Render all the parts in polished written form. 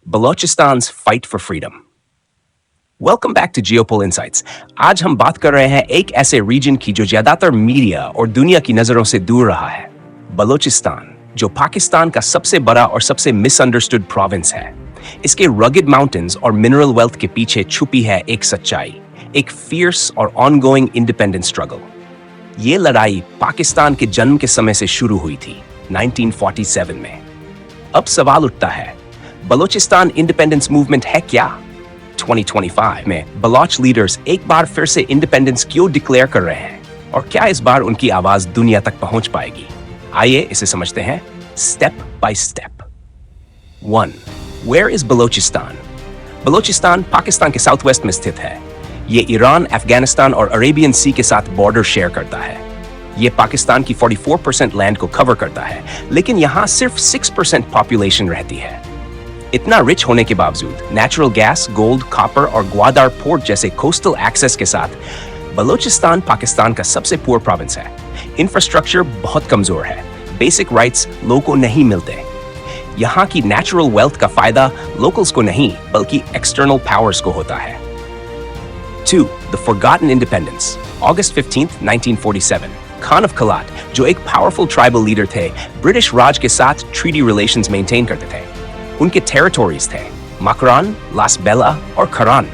बलोचिस्तान's fight for freedom. Welcome back to Geopol Insights. आज हम बात कर रहे हैं एक ऐसे रीजन की जो ज्यादातर मीडिया और दुनिया की नजरों से दूर रहा है, बलोचिस्तान, जो पाकिस्तान का सबसे बड़ा और सबसे मिसअंडरस्टूड प्रोविंस है। इसके रगड माउंटेन्स और मिनरल वेल्थ के पीछे छुपी है एक सच्चाई, एक फियर्स और ऑनगोइंग इंडिपेंडेंस स्ट्रगल। ये लड़ाई पाकिस्तान के जन्म के समय से शुरू हुई थी, 1947 में। अब सवाल उठता है, बलोचिस्तान इंडिपेंडेंस मूवमेंट है क्या? 2025 में बलोच लीडर्स एक बार फिर से इंडिपेंडेंस क्यों डिक्लेयर कर रहे हैं और क्या इस बार उनकी आवाज दुनिया तक पहुंच पाएगी? आइए इसे समझते हैं step by step. 1. Where is Balochistan? Balochistan Pakistan के साउथ वेस्ट में स्थित है। ये ईरान, अफगानिस्तान और अरेबियन सी के साथ बॉर्डर शेयर करता है। ये पाकिस्तान की 44% लैंड को कवर करता है, लेकिन यहाँ सिर्फ 6% पॉपुलेशन रहती है। इतना रिच होने के बावजूद नेचुरल गैस, गोल्ड, कॉपर और ग्वादार पोर्ट जैसे कोस्टल एक्सेस के साथ बलोचिस्तान पाकिस्तान का सबसे पुअर प्रोविंस है। इंफ्रास्ट्रक्चर बहुत कमजोर है, बेसिक राइट्स लोगों को नहीं मिलते। यहाँ की नेचुरल वेल्थ का फायदा लोकल्स को नहीं बल्कि एक्सटर्नल पावर्स को होता है। 2. The Forgotten Independence. August 15th, 1947. Khan of कलात, जो एक पावरफुल ट्राइबल लीडर थे, ब्रिटिश राज के साथ ट्रीटी रिलेशंस मेंटेन करते थे। उनके टेरिटोरीज थे मकरान, लास बेला और खरान,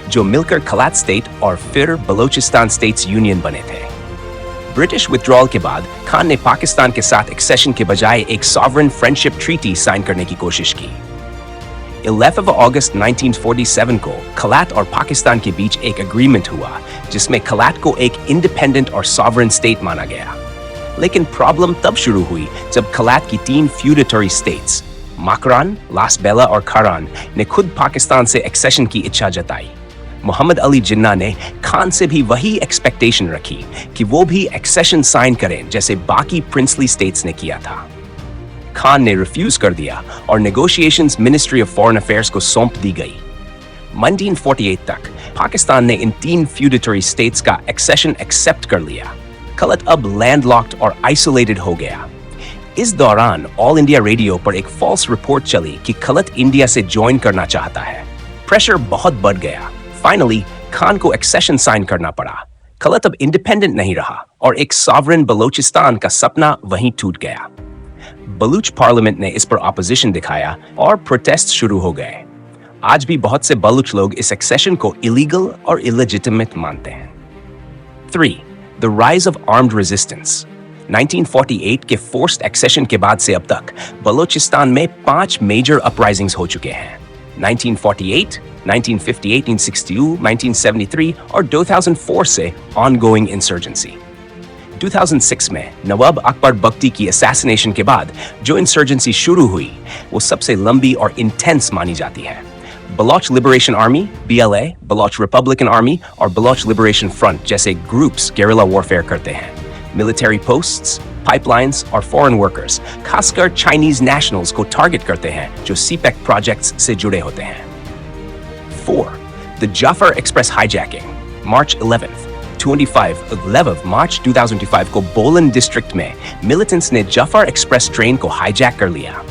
जो मिलकर कलात स्टेट और फिर बलोचिस्तान स्टेट्स यूनियन बने थे। ब्रिटिश विथड्रॉल के बाद खान ने पाकिस्तान के साथ एक्सेशन के बजाय एक सॉवरेन फ्रेंडशिप ट्रीटी साइन करने की कोशिश की। 11 अगस्त 1947 को कलात और पाकिस्तान के बीच एक एग्रीमेंट हुआ जिसमें कलात को एक इंडिपेंडेंट और सॉवरेन स्टेट माना गया। लेकिन प्रॉब्लम तब शुरू हुई जब कलात की 3 फ्यूडेटरी स्टेट्स मकरान, लास बेला और खरान ने खुद पाकिस्तान से एक्सेशन की इच्छा जताई। मोहम्मद अली जिन्ना ने खान से भी वही एक्सपेक्टेशन रखी कि वो भी एक्सेशन साइन करें जैसे बाकी प्रिंसली स्टेट्स ने किया था। खान ने रिफ्यूज कर दिया और negotiations ministry of foreign affairs को सौंप दी गई। 1948 तक पाकिस्तान ने इन 3 फ्यूडेटरी स्टेट्स का एक्सेशन एक्सेप्ट कर लिया। कलत अब लैंडलॉक्ड और आइसोलेटेड हो गया। इस दौरान ऑल इंडिया रेडियो पर एक फॉल्स रिपोर्ट चली कि कलत इंडिया से ज्वाइन करना चाहता है। प्रेशर बहुत बढ़ गया। फाइनली खान को एक्सेशन साइन करना पड़ा। कलत अब इंडिपेंडेंट नहीं रहा और एक सॉवरेन बलोचिस्तान का सपना वहीं टूट गया। बलूच पार्लियामेंट ने इस पर ऑपोजिशन दिखाया और प्रोटेस्ट शुरू हो गए। आज भी बहुत से बलूच लोग इस एक्सेशन को इलीगल और इलेजिटिमेट मानते हैं। 3. The rise of armed resistance. 1948 के फोर्स्ड एक्सेशन के बाद से अब तक बलोचिस्तान में 5 मेजर अपराइजिंग्स हो चुके हैं। 1948, 1958, 1962, 1973 और 2004 से ऑनगोइंग इंसर्जेंसी। 2006 में नवाब अकबर बख्ती की असैसिनेशन के बाद जो इंसर्जेंसी शुरू हुई वो सबसे लंबी और इंटेंस मानी जाती है। Baloch liberation army BLA, Baloch republican army और बलोच लिबरेशन फ्रंट जैसे ग्रुप्स गेरिला वॉरफेयर करते हैं। मिलिट्री पोस्ट्स, पाइपलाइंस और फॉरेन वर्कर्स खासकर चाइनीज नेशनल्स को टारगेट करते हैं जो सीपेक प्रोजेक्ट्स से जुड़े होते हैं। 4. The Jafar Express hijacking. March 11th, 11 मार्च 2025 को बोलन डिस्ट्रिक्ट में मिलिटेंट्स ने जाफर एक्सप्रेस ट्रेन को हाईजैक कर लिया।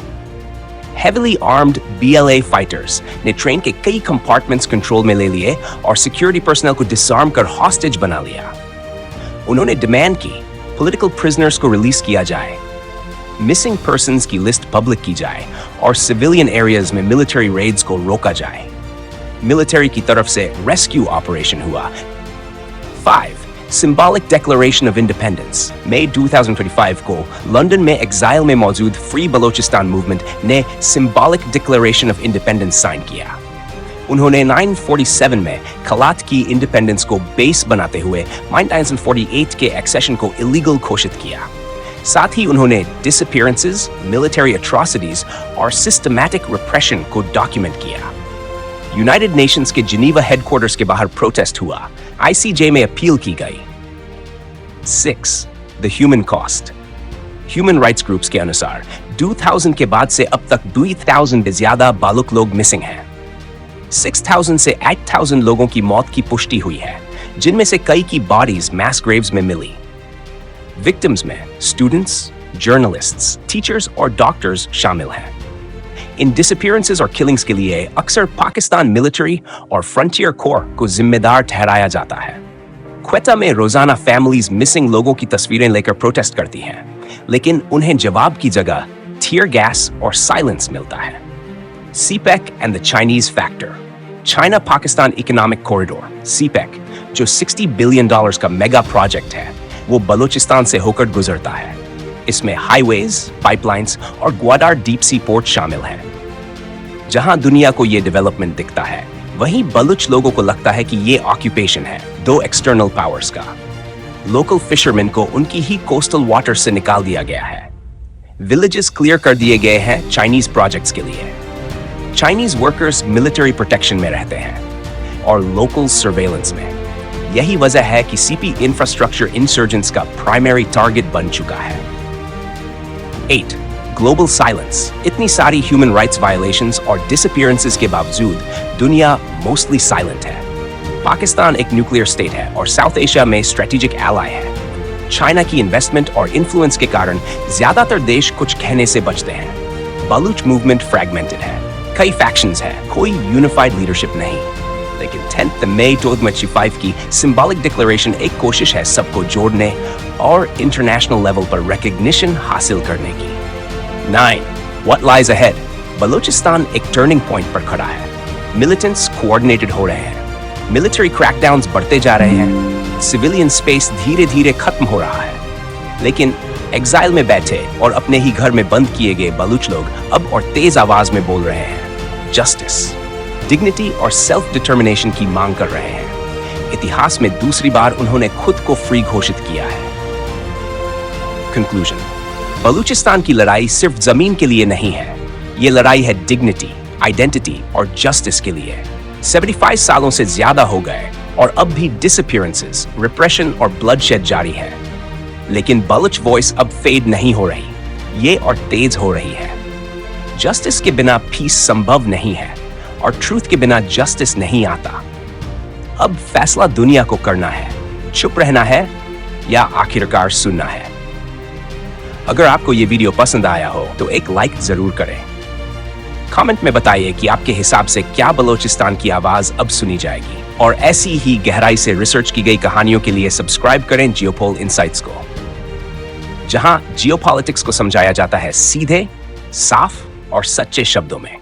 हेवीली आर्म्ड BLA फाइटर्स ने ट्रेन के कई कंपार्टमेंट्स कंट्रोल में ले लिए और सिक्योरिटी पर्सनल को डिसआर्म कर हॉस्टेज बना लिया। उन्होंने डिमांड की पॉलिटिकल प्रिजनर्स को रिलीज किया जाए, मिसिंग पर्सन्स की लिस्ट पब्लिक की जाए और सिविलियन एरियाज में मिलिट्री रेड्स को रोका जाए। मिलिट्री की तरफ से रेस्क्यू ऑपरेशन हुआ। 5. Symbolic Declaration of Independence. मई 2025 को लंदन में एग्जाइल में मौजूद फ्री बलोचिस्तान मूवमेंट ने Symbolic Declaration of Independence sign किया। उन्होंने 947 में कलात की इंडिपेंडेंस को बेस बनाते हुए 1948 के एक्सेशन को इलीगल घोषित किया। साथ ही उन्होंने डिसअपीयरेंसेस, मिलिट्री एट्रोसिटीज और सिस्टमैटिक रिप्रेशन को डॉक्यूमेंट किया। यूनाइटेड नेशंस के जिनीवा हेडक्वार्टर्स के बाहर प्रोटेस्ट हुआ। ICJ में अपील की गई। 6. The human cost. Human rights groups के अनुसार 2000 के बाद से अब तक 2000 से ज्यादा बालुक लोग मिसिंग हैं। 6000 से 8000 लोगों की मौत की पुष्टि हुई है, जिनमें से कई की बॉडीज मैस ग्रेव्स में मिली। विक्टिम्स में स्टूडेंट्स, जर्नलिस्ट्स, टीचर्स और डॉक्टर्स शामिल हैं। इन डिसअपियरेंसेस और किलिंग्स के लिए अक्सर पाकिस्तान मिलिट्री और फ्रंटियर कोर को जिम्मेदार ठहराया जाता है। क्वेटा में रोजाना फैमिलीज मिसिंग लोगों की तस्वीरें लेकर प्रोटेस्ट करती हैं, लेकिन उन्हें जवाब की जगह टीयर गैस और साइलेंस मिलता है। CPEC and the Chinese factor. China Pakistan economic corridor CPEC, जो $60 बिलियन का मेगा प्रोजेक्ट है, वो बलूचिस्तान से होकर गुजरता है। इसमें हाईवेज, पाइपलाइंस और ग्वादार डीप सी पोर्ट शामिल हैं। जहां दुनिया को ये डेवलपमेंट दिखता है, वहीं बलूच लोगों को लगता है कि ये ऑक्यूपेशन है दो एक्सटर्नल पावर्स का। लोकल फिशरमैन को उनकी ही कोस्टल वाटर से निकाल दिया गया है। विलेजेस क्लियर कर दिए गए हैं चाइनीज प्रोजेक्ट्स के लिए। चाइनीज वर्कर्स मिलिट्री प्रोटेक्शन में रहते हैं और लोकल सर्वेलेंस में। यही वजह है कि CP इंफ्रास्ट्रक्चर इंसर्जेंट्स का प्राइमरी टारगेट बन चुका है। 8. Global silence. इतनी सारी ह्यूमन राइट्स वायलेशंस और डिसअपियरेंसेस के बावजूद दुनिया मोस्टली साइलेंट है। पाकिस्तान एक न्यूक्लियर स्टेट है और साउथ एशिया में स्ट्रेटेजिक एलाय है। चाइना की इन्वेस्टमेंट और इन्फ्लुएंस के कारण ज्यादातर देश कुछ कहने से बचते हैं। बलूच मूवमेंट फ्रैगमेंटेड है, कई फैक्शंस हैं, कोई यूनिफाइड लीडरशिप नहीं। लेकिन 10 मई 2005 की सिंबॉलिक डिक्लेरेशन एक कोशिश है सबको जोड़ने और इंटरनेशनल लेवल पर रिकॉग्निशन हासिल करने की। 9. What lies ahead? बलूचिस्तान एक टर्निंग पॉइंट पर खड़ा है। मिलिटेंट्स कोऑर्डिनेटेड हो रहे हैं, मिलिट्री क्रैकडाउन्स बढ़ते जा रहे हैं, सिविलियन स्पेस धीरे धीरे खत्म हो रहा है। लेकिन एग्जाइल में बैठे और अपने ही घर में बंद किए गए बलूच लोग अब और तेज आवाज में बोल रहे हैं, जस्टिस, डिग्निटी और सेल्फ डिटर्मिनेशन की मांग कर रहे हैं। इतिहास में दूसरी बार उन्होंने खुद को फ्री घोषित किया है। कंक्लूजन। बलूचिस्तान की लड़ाई सिर्फ जमीन के लिए नहीं है, ये लड़ाई है डिग्निटी, आइडेंटिटी और जस्टिस के लिए। 75 सालों से ज्यादा हो गए और अब भी डिसअपियरेंसेस, रिप्रेशन और ब्लडशेड जारी है। लेकिन बलूच वॉइस अब फेड नहीं हो रही, ये और तेज हो रही है। जस्टिस के बिना पीस संभव नहीं है और ट्रूथ के बिना जस्टिस नहीं आता। अब फैसला दुनिया को करना है, चुप रहना है या आखिरकार सुनना है। अगर आपको ये वीडियो पसंद आया हो तो एक लाइक जरूर करें। कमेंट में बताइए कि आपके हिसाब से क्या बलूचिस्तान की आवाज अब सुनी जाएगी। और ऐसी ही गहराई से रिसर्च की गई कहानियों के लिए सब्सक्राइब करें जियोपोल इनसाइट्स को, जहां जियोपॉलिटिक्स को समझाया जाता है सीधे, साफ और सच्चे शब्दों में।